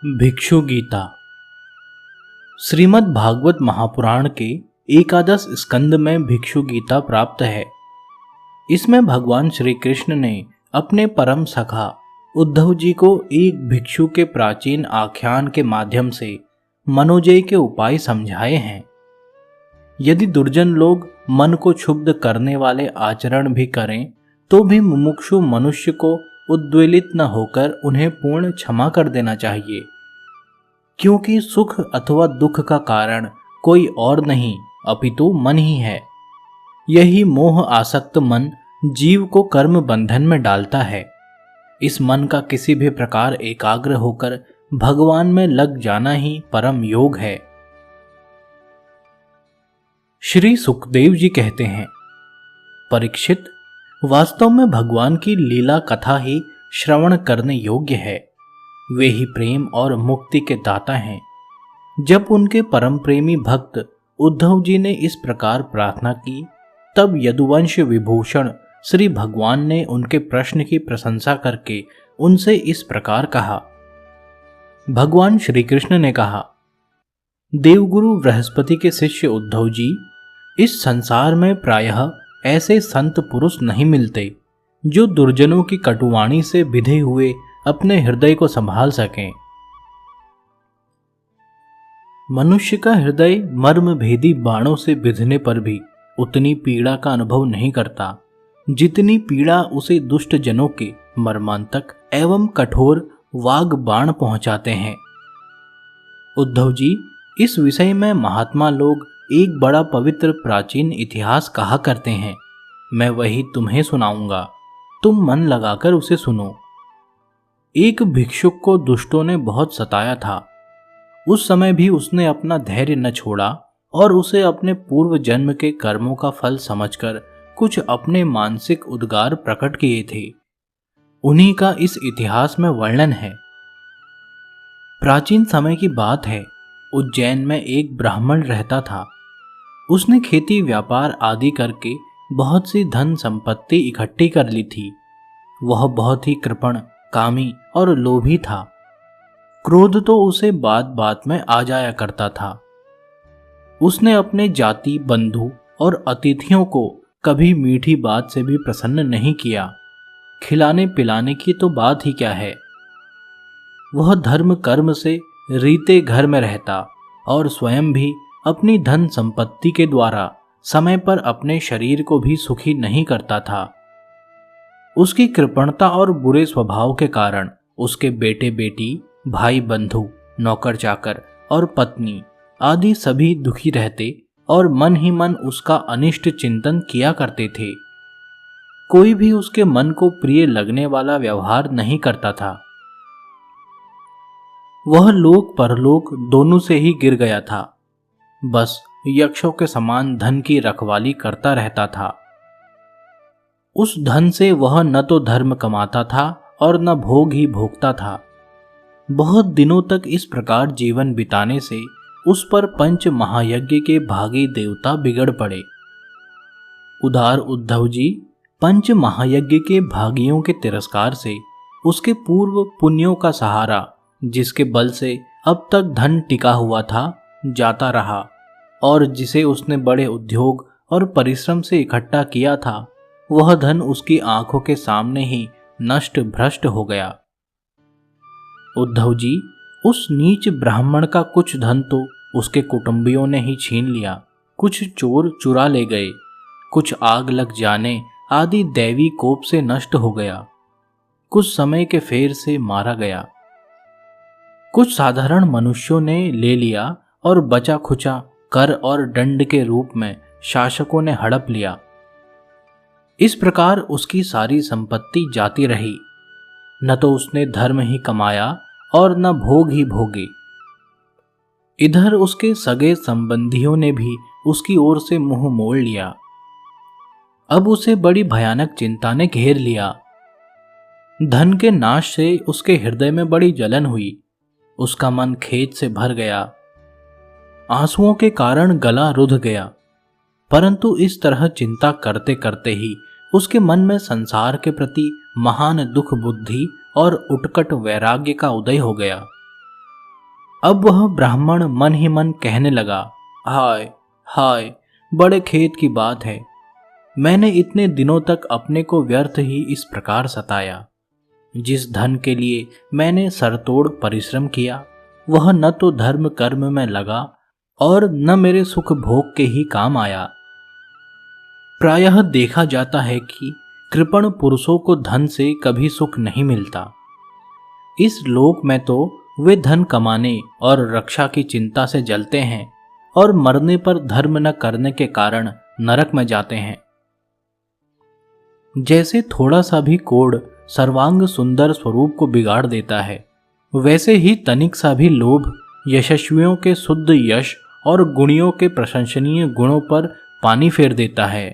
भिक्षु गीता। श्रीमद् भागवत महापुराण के एकादश स्कंद में भिक्षु गीता प्राप्त है। इसमें भगवान श्री कृष्ण ने अपने परम सखा उद्धव जी को एक भिक्षु के प्राचीन आख्यान के माध्यम से मनोजय के उपाय समझाए हैं। यदि दुर्जन लोग मन को क्षुब्ध करने वाले आचरण भी करें तो भी मुमुक्षु मनुष्य को उद्वेलित न होकर उन्हें पूर्ण क्षमा कर देना चाहिए, क्योंकि सुख अथवा दुख का कारण कोई और नहीं अपितु मन ही है। यही मोह आसक्त मन जीव को कर्म बंधन में डालता है। इस मन का किसी भी प्रकार एकाग्र होकर भगवान में लग जाना ही परम योग है। श्री सुखदेव जी कहते हैं, परीक्षित, वास्तव में भगवान की लीला कथा ही श्रवण करने योग्य है। वे ही प्रेम और मुक्ति के दाता हैं। जब उनके परम प्रेमी भक्त उद्धव जी ने इस प्रकार प्रार्थना की, तब यदुवंश विभूषण श्री भगवान ने उनके प्रश्न की प्रशंसा करके उनसे इस प्रकार कहा। भगवान श्री कृष्ण ने कहा, देवगुरु बृहस्पति के शिष्य उद्धव जी, इस संसार में प्रायः ऐसे संत पुरुष नहीं मिलते जो दुर्जनों की कटुवाणी से बिधे हुए अपने हृदय को संभाल सकें। मनुष्य का हृदय मर्म भेदी बाणों से बिधने पर भी उतनी पीड़ा का अनुभव नहीं करता जितनी पीड़ा उसे दुष्ट जनों के मर्मांतक एवं कठोर वाग बाण पहुंचाते हैं। उद्धव जी, इस विषय में महात्मा लोग एक बड़ा पवित्र प्राचीन इतिहास कहा करते हैं। मैं वही तुम्हें सुनाऊंगा, तुम मन लगाकर उसे सुनो। एक भिक्षुक को दुष्टों ने बहुत सताया था। उस समय भी उसने अपना धैर्य न छोड़ा और उसे अपने पूर्व जन्म के कर्मों का फल समझकर कुछ अपने मानसिक उद्गार प्रकट किए थे। उन्हीं का इस इतिहास में वर्णन है। प्राचीन समय की बात है। उज्जैन में एक ब्राह्मण रहता था। उसने खेती व्यापार आदि करके बहुत सी धन संपत्ति इकट्ठी कर ली थी। वह बहुत ही कृपण, कामी और लोभी था। क्रोध तो उसे बात बात में आ जाया करता था। उसने अपने जाति, बंधु और अतिथियों को कभी मीठी बात से भी प्रसन्न नहीं किया। खिलाने पिलाने की तो बात ही क्या है। वह धर्म कर्म से रीते घर में रहता और स्वयं भी अपनी धन संपत्ति के द्वारा समय पर अपने शरीर को भी सुखी नहीं करता था। उसकी कृपणता और बुरे स्वभाव के कारण उसके बेटे बेटी, भाई बंधु, नौकर चाकर और पत्नी आदि सभी दुखी रहते और मन ही मन उसका अनिष्ट चिंतन किया करते थे। कोई भी उसके मन को प्रिय लगने वाला व्यवहार नहीं करता था। वह लोक परलोक दोनों से ही गिर गया था। बस यक्षों के समान धन की रखवाली करता रहता था। उस धन से वह न तो धर्म कमाता था और न भोग ही भोगता था। बहुत दिनों तक इस प्रकार जीवन बिताने से उस पर पंच महायज्ञ के भागी देवता बिगड़ पड़े। उदार उद्धव जी, पंच महायज्ञ के भागियों के तिरस्कार से उसके पूर्व पुण्यों का सहारा, जिसके बल से अब तक धन टिका हुआ था, जाता रहा और जिसे उसने बड़े उद्योग और परिश्रम से इकट्ठा किया था, वह धन उसकी आंखों के सामने ही नष्ट भ्रष्ट हो गया। उद्धव जी, उस नीच ब्राह्मण का कुछ धन तो उसके कुटुंबियों ने ही छीन लिया, कुछ चोर चुरा ले गए, कुछ आग लग जाने आदि दैवी कोप से नष्ट हो गया, कुछ समय के फेर से मारा गया, कुछ साधारण मनुष्यों ने ले लिया और बचा खुचा कर और दंड के रूप में शासकों ने हड़प लिया। इस प्रकार उसकी सारी संपत्ति जाती रही। न तो उसने धर्म ही कमाया और न भोग ही भोगे। इधर उसके सगे संबंधियों ने भी उसकी ओर से मुंह मोड़ लिया। अब उसे बड़ी भयानक चिंता ने घेर लिया। धन के नाश से उसके हृदय में बड़ी जलन हुई। उसका मन खेद से भर गया। आंसुओं के कारण गला रुध गया। परंतु इस तरह चिंता करते करते ही उसके मन में संसार के प्रति महान दुख बुद्धि और उत्कट वैराग्य का उदय हो गया। अब वह ब्राह्मण मन ही मन कहने लगा, हाय हाय, बड़े खेद की बात है, मैंने इतने दिनों तक अपने को व्यर्थ ही इस प्रकार सताया। जिस धन के लिए मैंने सरतोड़ परिश्रम किया वह न तो धर्म कर्म में लगा और न मेरे सुख भोग के ही काम आया। प्रायः देखा जाता है कि कृपण पुरुषों को धन से कभी सुख नहीं मिलता। इस लोक में तो वे धन कमाने और रक्षा की चिंता से जलते हैं और मरने पर धर्म न करने के कारण नरक में जाते हैं। जैसे थोड़ा सा भी कोढ़ सर्वांग सुंदर स्वरूप को बिगाड़ देता है, वैसे ही तनिक सा भी लोभ यशस्वियों के शुद्ध यश और गुणियों के प्रशंसनीय गुणों पर पानी फेर देता है।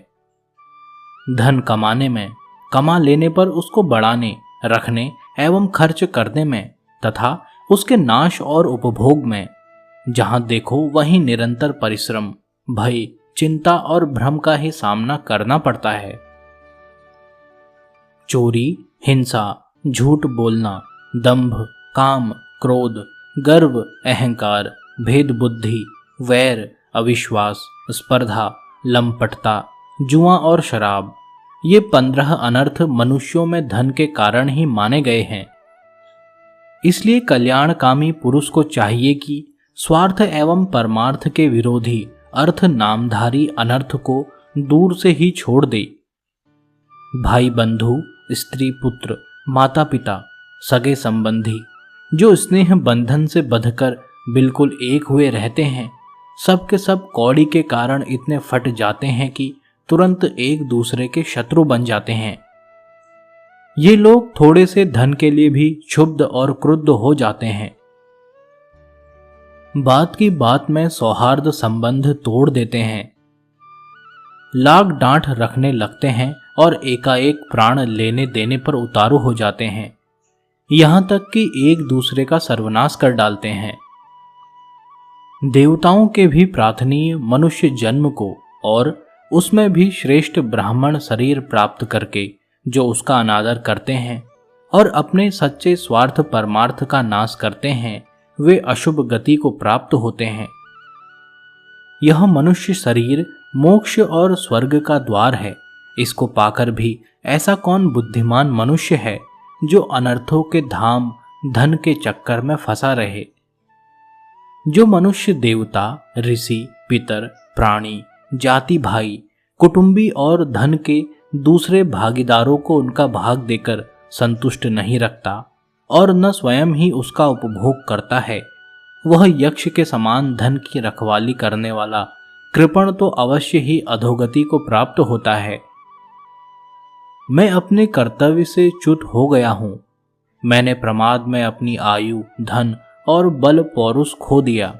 धन कमाने में, कमा लेने पर उसको बढ़ाने, रखने एवं खर्च करने में तथा उसके नाश और उपभोग में जहां देखो वहीं निरंतर परिश्रम, भय, चिंता और भ्रम का ही सामना करना पड़ता है। चोरी, हिंसा, झूठ बोलना, दंभ, काम, क्रोध, गर्व, अहंकार, भेद बुद्धि, वैर, अविश्वास, स्पर्धा, लंपटता, जुआ और शराब, ये 15 अनर्थ मनुष्यों में धन के कारण ही माने गए हैं। इसलिए कल्याणकामी पुरुष को चाहिए कि स्वार्थ एवं परमार्थ के विरोधी अर्थ नामधारी अनर्थ को दूर से ही छोड़ दे। भाई बंधु, स्त्री पुत्र, माता पिता, सगे संबंधी जो स्नेह बंधन से बंधकर बिल्कुल एक हुए रहते हैं, सब के सब कौड़ी के कारण इतने फट जाते हैं कि तुरंत एक दूसरे के शत्रु बन जाते हैं। ये लोग थोड़े से धन के लिए भी क्षुब्ध और क्रुद्ध हो जाते हैं। बात की बात में सौहार्द संबंध तोड़ देते हैं, लाग डांट रखने लगते हैं और एकाएक प्राण लेने देने पर उतारू हो जाते हैं, यहां तक कि एक दूसरे का सर्वनाश कर डालते हैं। देवताओं के भी प्रार्थनीय मनुष्य जन्म को और उसमें भी श्रेष्ठ ब्राह्मण शरीर प्राप्त करके जो उसका अनादर करते हैं और अपने सच्चे स्वार्थ परमार्थ का नाश करते हैं, वे अशुभ गति को प्राप्त होते हैं। यह मनुष्य शरीर मोक्ष और स्वर्ग का द्वार है। इसको पाकर भी ऐसा कौन बुद्धिमान मनुष्य है जो अनर्थों के धाम धन के चक्कर में फंसा रहे। जो मनुष्य देवता, ऋषि, पितर, प्राणी, जाति भाई, कुटुंबी और धन के दूसरे भागीदारों को उनका भाग देकर संतुष्ट नहीं रखता और न स्वयं ही उसका उपभोग करता है, वह यक्ष के समान धन की रखवाली करने वाला कृपण तो अवश्य ही अधोगति को प्राप्त होता है। मैं अपने कर्तव्य से च्युत हो गया हूं। मैंने प्रमाद में अपनी आयु, धन और बल पौरुष खो दिया।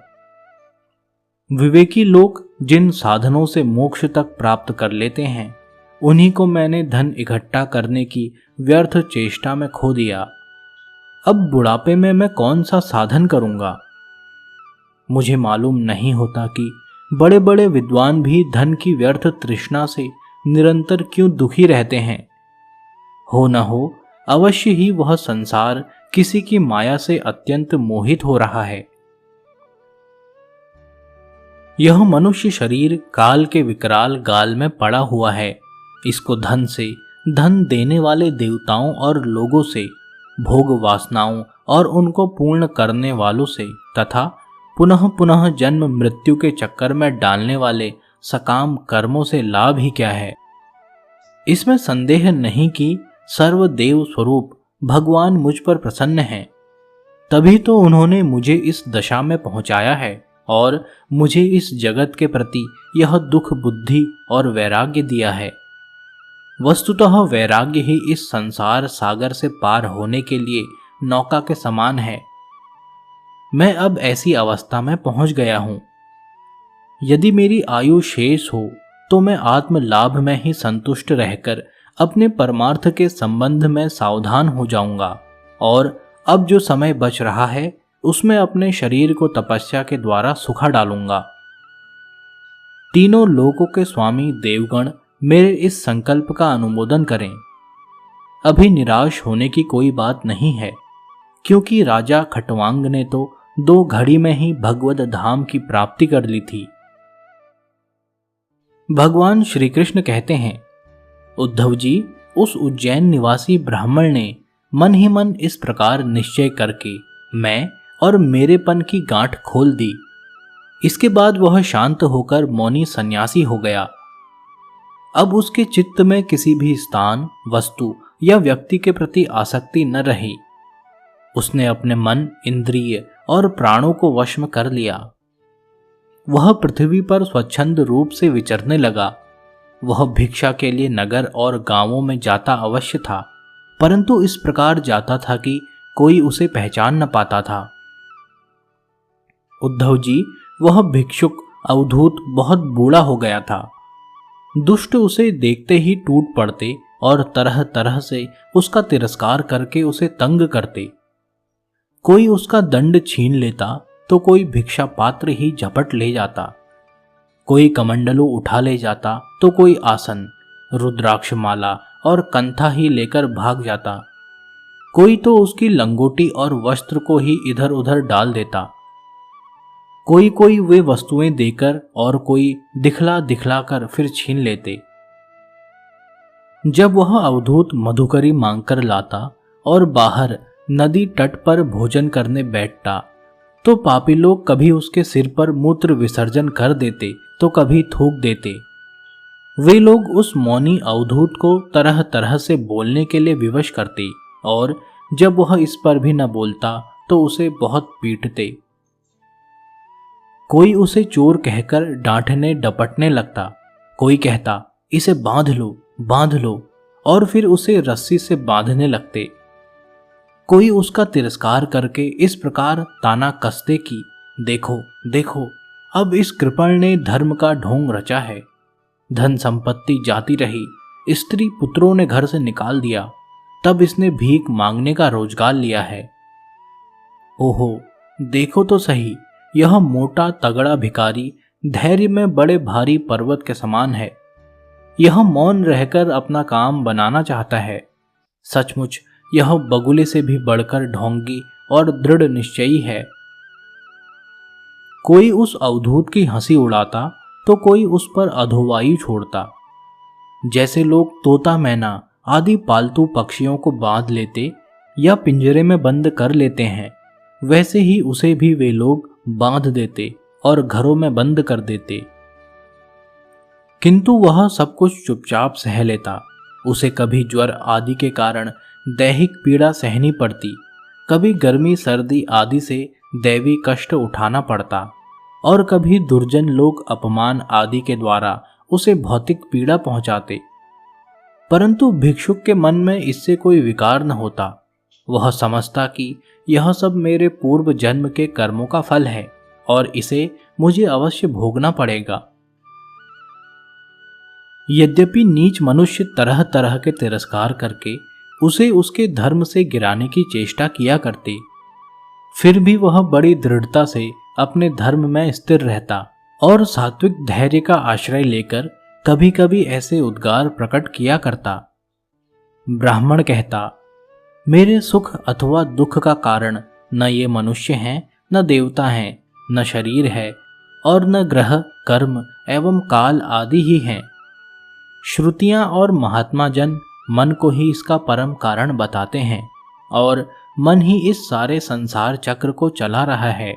विवेकी लोग जिन साधनों से मोक्ष तक प्राप्त कर लेते हैं, उन्हीं को मैंने धन इकट्ठा करने की व्यर्थ चेष्टा में खो दिया। अब बुढ़ापे में मैं कौन सा साधन करूंगा। मुझे मालूम नहीं होता कि बड़े बड़े विद्वान भी धन की व्यर्थ तृष्णा से निरंतर क्यों दुखी रहते हैं। हो न हो अवश्य ही वह संसार किसी की माया से अत्यंत मोहित हो रहा है। यह मनुष्य शरीर काल के विकराल गाल में पड़ा हुआ है। इसको धन से, धन देने वाले देवताओं और लोगों से, भोग वासनाओं और उनको पूर्ण करने वालों से तथा पुनः पुनः जन्म मृत्यु के चक्कर में डालने वाले सकाम कर्मों से लाभ ही क्या है। इसमें संदेह नहीं कि सर्वदेव स्वरूप भगवान मुझ पर प्रसन्न हैं, तभी तो उन्होंने मुझे इस दशा में पहुंचाया है और मुझे इस जगत के प्रति यह दुख बुद्धि और वैराग्य दिया है। वस्तुतः वैराग्य ही इस संसार सागर से पार होने के लिए नौका के समान है। मैं अब ऐसी अवस्था में पहुंच गया हूं। यदि मेरी आयु शेष हो तो मैं आत्म लाभ में ही संतुष्ट रहकर अपने परमार्थ के संबंध में सावधान हो जाऊंगा और अब जो समय बच रहा है उसमें अपने शरीर को तपस्या के द्वारा सुखा डालूंगा। तीनों लोकों के स्वामी देवगण मेरे इस संकल्प का अनुमोदन करें। अभी निराश होने की कोई बात नहीं है, क्योंकि राजा खटवांग ने तो 2 घड़ी में ही भगवद धाम की प्राप्ति कर ली थी। भगवान श्री कृष्ण कहते हैं, उद्धव जी, उस उज्जैन निवासी ब्राह्मण ने मन ही मन इस प्रकार निश्चय करके मैं और मेरेपन की गांठ खोल दी। इसके बाद वह शांत होकर मौनी सन्यासी हो गया। अब उसके चित्त में किसी भी स्थान, वस्तु या व्यक्ति के प्रति आसक्ति न रही। उसने अपने मन, इंद्रिय और प्राणों को वश में कर लिया। वह पृथ्वी पर स्वच्छंद रूप से विचरने लगा। वह भिक्षा के लिए नगर और गांवों में जाता अवश्य था, परंतु इस प्रकार जाता था कि कोई उसे पहचान न पाता था। उद्धव जी, वह भिक्षुक अवधूत बहुत बूढ़ा हो गया था। दुष्ट उसे देखते ही टूट पड़ते और तरह तरह से उसका तिरस्कार करके उसे तंग करते। कोई उसका दंड छीन लेता तो कोई भिक्षा पात्र ही झपट ले जाता, कोई कमंडलू उठा ले जाता तो कोई आसन, रुद्राक्ष माला और कंथा ही लेकर भाग जाता। कोई तो उसकी लंगोटी और वस्त्र को ही इधर उधर डाल देता। कोई कोई वे वस्तुएं देकर और कोई दिखला दिखलाकर फिर छीन लेते। जब वह अवधूत मधुकरी मांगकर लाता और बाहर नदी तट पर भोजन करने बैठता तो पापी लोग कभी उसके सिर पर मूत्र विसर्जन कर देते तो कभी थूक देते। वे लोग उस मौनी अवधूत को तरह तरह से बोलने के लिए विवश करते और जब वह इस पर भी न बोलता तो उसे बहुत पीटते। कोई उसे चोर कहकर डांटने डपटने लगता, कोई कहता इसे बांध लो और फिर उसे रस्सी से बांधने लगते। कोई उसका तिरस्कार करके इस प्रकार ताना कसते कि देखो देखो, अब इस कृपण ने धर्म का ढोंग रचा है। धन संपत्ति जाती रही, स्त्री पुत्रों ने घर से निकाल दिया, तब इसने भीख मांगने का रोजगार लिया है। ओहो, देखो तो सही, यह मोटा तगड़ा भिखारी धैर्य में बड़े भारी पर्वत के समान है। यह मौन रहकर अपना काम बनाना चाहता है। सचमुच यह बगुले से भी बढ़कर ढोंगी और दृढ़ निश्चयी है। कोई उस अवधूत की हंसी उड़ाता तो कोई उस पर अधोवायु छोड़ता। जैसे लोग तोता मैना आदि पालतू पक्षियों को बांध लेते या पिंजरे में बंद कर लेते हैं, वैसे ही उसे भी वे लोग बांध देते और घरों में बंद कर देते। किंतु वह सब कुछ चुपचाप सह लेता। उसे कभी ज्वर आदि के कारण दैहिक पीड़ा सहनी पड़ती, कभी गर्मी सर्दी आदि से दैवी कष्ट उठाना पड़ता और कभी दुर्जन लोग अपमान आदि के द्वारा उसे भौतिक पीड़ा पहुंचाते। परंतु भिक्षुक के मन में इससे कोई विकार न होता। वह समझता कि यह सब मेरे पूर्व जन्म के कर्मों का फल है और इसे मुझे अवश्य भोगना पड़ेगा। यद्यपि नीच मनुष्य तरह तरह के तिरस्कार करके उसे उसके धर्म से गिराने की चेष्टा किया करते, फिर भी वह बड़ी दृढ़ता से अपने धर्म में स्थिर रहता और सात्विक धैर्य का आश्रय लेकर कभी कभी ऐसे उद्गार प्रकट किया करता। ब्राह्मण कहता, मेरे सुख अथवा दुख का कारण न ये मनुष्य हैं, न देवता हैं, न शरीर है और न ग्रह कर्म एवं काल आदि ही हैं। श्रुतियां और महात्मा जन मन को ही इसका परम कारण बताते हैं और मन ही इस सारे संसार चक्र को चला रहा है।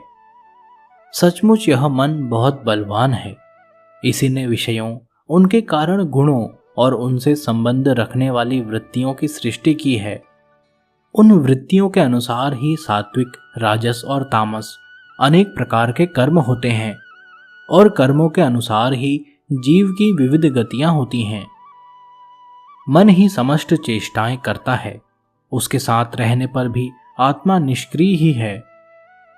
सचमुच यह मन बहुत बलवान है। इसी ने विषयों, उनके कारण गुणों और उनसे संबंध रखने वाली वृत्तियों की सृष्टि की है। उन वृत्तियों के अनुसार ही सात्विक, राजस और तामस अनेक प्रकार के कर्म होते हैं और कर्मों के अनुसार ही जीव की विविध गतियां होती हैं। मन ही समस्त चेष्टाएं करता है। उसके साथ रहने पर भी आत्मा निष्क्रिय ही है।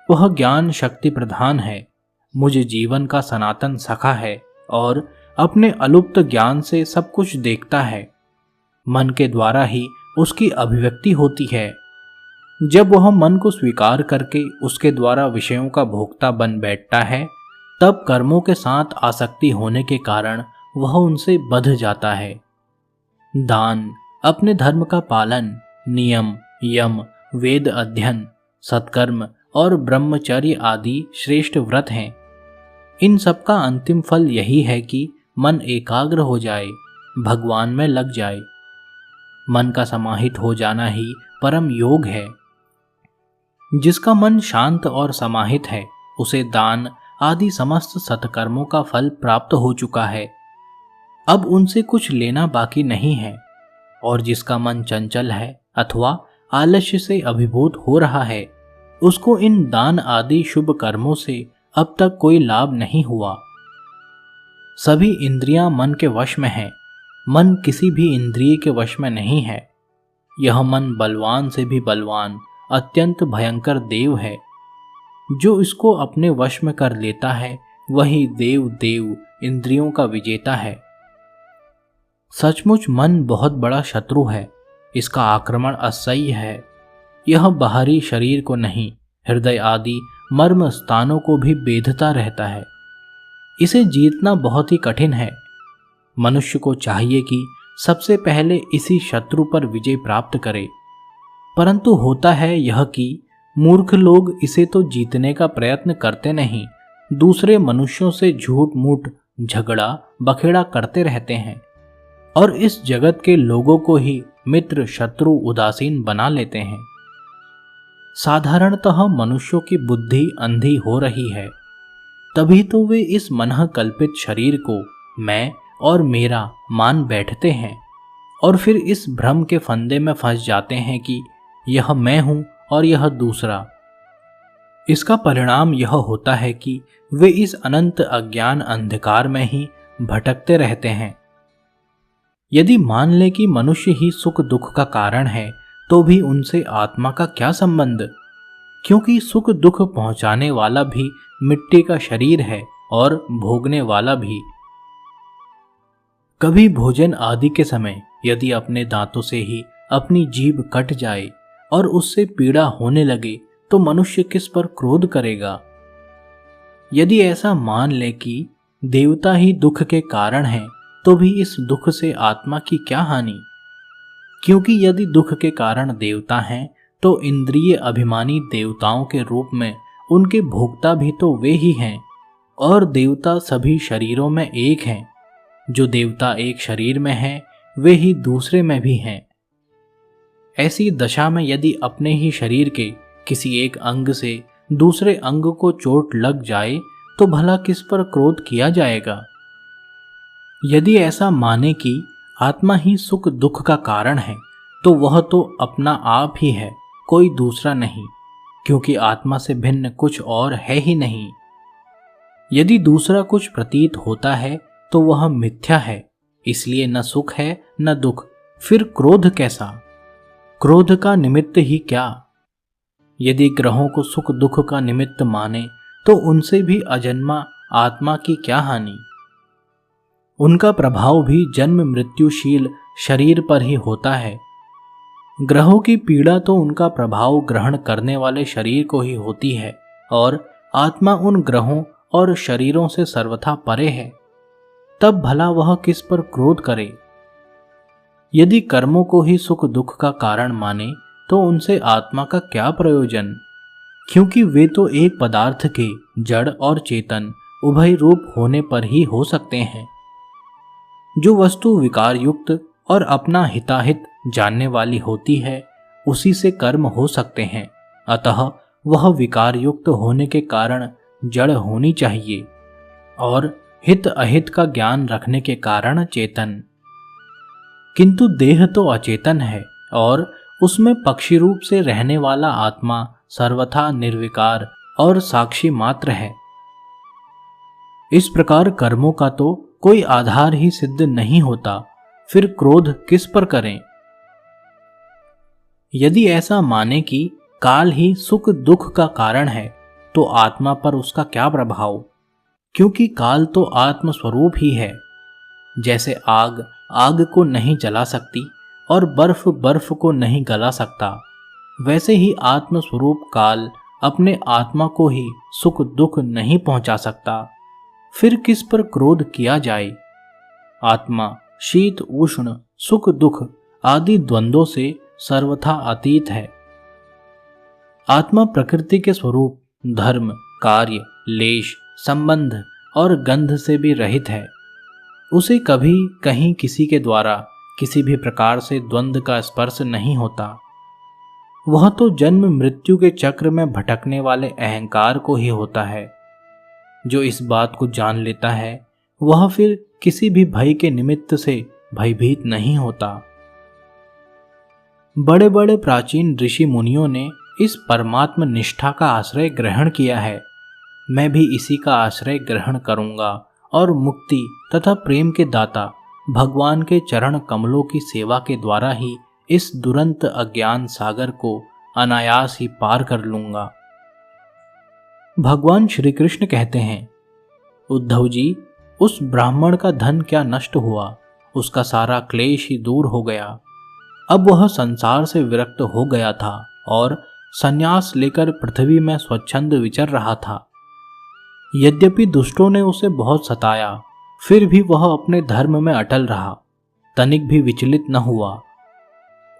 वह ज्ञान शक्ति प्रधान है, मुझे जीवन का सनातन सखा है और अपने अलुप्त ज्ञान से सब कुछ देखता है। मन के द्वारा ही उसकी अभिव्यक्ति होती है। जब वह मन को स्वीकार करके उसके द्वारा विषयों का भोक्ता बन बैठता है, तब कर्मों के साथ आसक्ति होने के कारण वह उनसे बंध जाता है। दान, अपने धर्म का पालन, नियम, यम, वेद अध्ययन, सत्कर्म और ब्रह्मचर्य आदि श्रेष्ठ व्रत हैं। इन सब का अंतिम फल यही है कि मन एकाग्र हो जाए, भगवान में लग जाए। मन का समाहित हो जाना ही परम योग है। जिसका मन शांत और समाहित है, उसे दान आदि समस्त सत्कर्मों का फल प्राप्त हो चुका है। अब उनसे कुछ लेना बाकी नहीं है। और जिसका मन चंचल है अथवा आलस्य से अभिभूत हो रहा है, उसको इन दान आदि शुभ कर्मों से अब तक कोई लाभ नहीं हुआ। सभी इंद्रियां मन के वश में हैं, मन किसी भी इंद्रिय के वश में नहीं है। यह मन बलवान से भी बलवान, अत्यंत भयंकर देव है। जो इसको अपने वश में कर लेता है, वही देव इंद्रियों का विजेता है। सचमुच मन बहुत बड़ा शत्रु है। इसका आक्रमण असह्य है। यह बाहरी शरीर को नहीं, हृदय आदि मर्म स्थानों को भी बेधता रहता है। इसे जीतना बहुत ही कठिन है। मनुष्य को चाहिए कि सबसे पहले इसी शत्रु पर विजय प्राप्त करे। परंतु होता है यह कि मूर्ख लोग इसे तो जीतने का प्रयत्न करते नहीं, दूसरे मनुष्यों से झूठ मूठ झगड़ा बखेड़ा करते रहते हैं और इस जगत के लोगों को ही मित्र शत्रु उदासीन बना लेते हैं। साधारणतः मनुष्यों की बुद्धि अंधी हो रही है, तभी तो वे इस मनः कल्पित शरीर को मैं और मेरा मान बैठते हैं और फिर इस भ्रम के फंदे में फंस जाते हैं कि यह मैं हूं और यह दूसरा। इसका परिणाम यह होता है कि वे इस अनंत अज्ञान अंधकार में ही भटकते रहते हैं। यदि मान ले कि मनुष्य ही सुख दुख का कारण है, तो भी उनसे आत्मा का क्या संबंध? क्योंकि सुख दुख पहुंचाने वाला भी मिट्टी का शरीर है और भोगने वाला भी। कभी भोजन आदि के समय यदि अपने दांतों से ही अपनी जीभ कट जाए और उससे पीड़ा होने लगे, तो मनुष्य किस पर क्रोध करेगा? यदि ऐसा मान ले कि देवता ही दुख के कारण हैं, तो भी इस दुख से आत्मा की क्या हानि? क्योंकि यदि दुख के कारण देवता हैं, तो इंद्रिय अभिमानी देवताओं के रूप में उनके भोक्ता भी तो वे ही हैं। और देवता सभी शरीरों में एक हैं। जो देवता एक शरीर में हैं, वे ही दूसरे में भी हैं। ऐसी दशा में यदि अपने ही शरीर के किसी एक अंग से दूसरे अंग को चोट लग जाए, तो भला किस पर क्रोध किया जाएगा? यदि ऐसा माने कि आत्मा ही सुख दुख का कारण है, तो वह तो अपना आप ही है, कोई दूसरा नहीं, क्योंकि आत्मा से भिन्न कुछ और है ही नहीं। यदि दूसरा कुछ प्रतीत होता है, तो वह मिथ्या है, इसलिए न सुख है न दुख। फिर क्रोध कैसा? क्रोध का निमित्त ही क्या? यदि ग्रहों को सुख दुख का निमित्त माने, तो उनसे भी अजन्मा आत्मा की क्या हानि? उनका प्रभाव भी जन्म मृत्युशील शरीर पर ही होता है। ग्रहों की पीड़ा तो उनका प्रभाव ग्रहण करने वाले शरीर को ही होती है, और आत्मा उन ग्रहों और शरीरों से सर्वथा परे है। तब भला वह किस पर क्रोध करे? यदि कर्मों को ही सुख दुख का कारण माने, तो उनसे आत्मा का क्या प्रयोजन? क्योंकि वे तो एक पदार्थ के जड़ और चेतन उभय रूप होने पर ही हो सकते हैं। जो वस्तु विकार युक्त और अपना हिताहित जानने वाली होती है, उसी से कर्म हो सकते हैं। अतः वह विकार युक्त होने के कारण जड़ होनी चाहिए और हित अहित का ज्ञान रखने के कारण चेतन। किंतु देह तो अचेतन है और उसमें पक्षी रूप से रहने वाला आत्मा सर्वथा निर्विकार और साक्षी मात्र है। इस प्रकार कर्मों का तो कोई आधार ही सिद्ध नहीं होता, फिर क्रोध किस पर करें? यदि ऐसा माने कि काल ही सुख दुख का कारण है, तो आत्मा पर उसका क्या प्रभाव? क्योंकि काल तो आत्म स्वरूप ही है। जैसे आग आग को नहीं जला सकती और बर्फ बर्फ को नहीं गला सकता, वैसे ही आत्म स्वरूप काल अपने आत्मा को ही सुख दुख नहीं पहुंचा सकता। फिर किस पर क्रोध किया जाए? आत्मा शीत उष्ण सुख दुख आदि द्वंद्वों से सर्वथा अतीत है। आत्मा प्रकृति के स्वरूप, धर्म, कार्य, लेश, संबंध और गंध से भी रहित है। उसे कभी कहीं किसी के द्वारा किसी भी प्रकार से द्वंद्व का स्पर्श नहीं होता। वह तो जन्म मृत्यु के चक्र में भटकने वाले अहंकार को ही होता है। जो इस बात को जान लेता है वह फिर किसी भी भय के निमित्त से भयभीत नहीं होता। बड़े बड़े प्राचीन ऋषि मुनियों ने इस परमात्म निष्ठा का आश्रय ग्रहण किया है। मैं भी इसी का आश्रय ग्रहण करूंगा और मुक्ति तथा प्रेम के दाता भगवान के चरण कमलों की सेवा के द्वारा ही इस दुरंत अज्ञान सागर को अनायास ही पार कर लूंगा। भगवान श्री कृष्ण कहते हैं, उद्धव जी, उस ब्राह्मण का धन क्या नष्ट हुआ, उसका सारा क्लेश ही दूर हो गया। अब वह संसार से विरक्त हो गया था और संन्यास लेकर पृथ्वी में स्वच्छंद विचर रहा था। यद्यपि दुष्टों ने उसे बहुत सताया, फिर भी वह अपने धर्म में अटल रहा, तनिक भी विचलित न हुआ।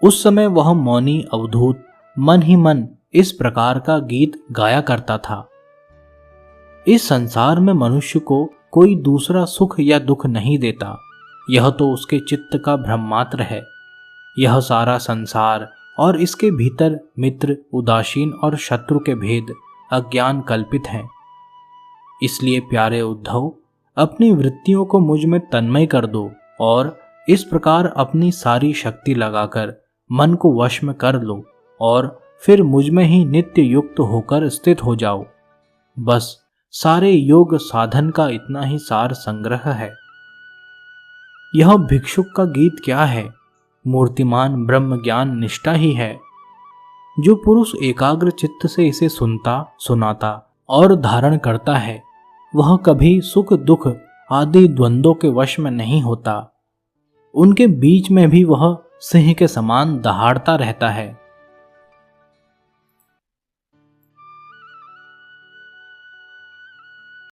उस समय वह मौनी अवधूत मन ही मन इस प्रकार का गीत गाया करता था। इस संसार में मनुष्य को कोई दूसरा सुख या दुख नहीं देता, यह तो उसके चित्त का भ्रम मात्र है। यह सारा संसार और इसके भीतर मित्र, उदासीन और शत्रु के भेद अज्ञान कल्पित हैं। इसलिए प्यारे उद्धव, अपनी वृत्तियों को मुझ में तन्मय कर दो और इस प्रकार अपनी सारी शक्ति लगाकर मन को वश में कर लो और फिर मुझ में ही नित्य युक्त होकर स्थित हो जाओ। बस सारे योग साधन का इतना ही सार संग्रह है। यह भिक्षुक का गीत क्या है, मूर्तिमान ब्रह्म ज्ञान निष्ठा ही है। जो पुरुष एकाग्र चित्त से इसे सुनता, सुनाता और धारण करता है, वह कभी सुख दुख आदि द्वंद्वों के वश में नहीं होता। उनके बीच में भी वह सिंह के समान दहाड़ता रहता है।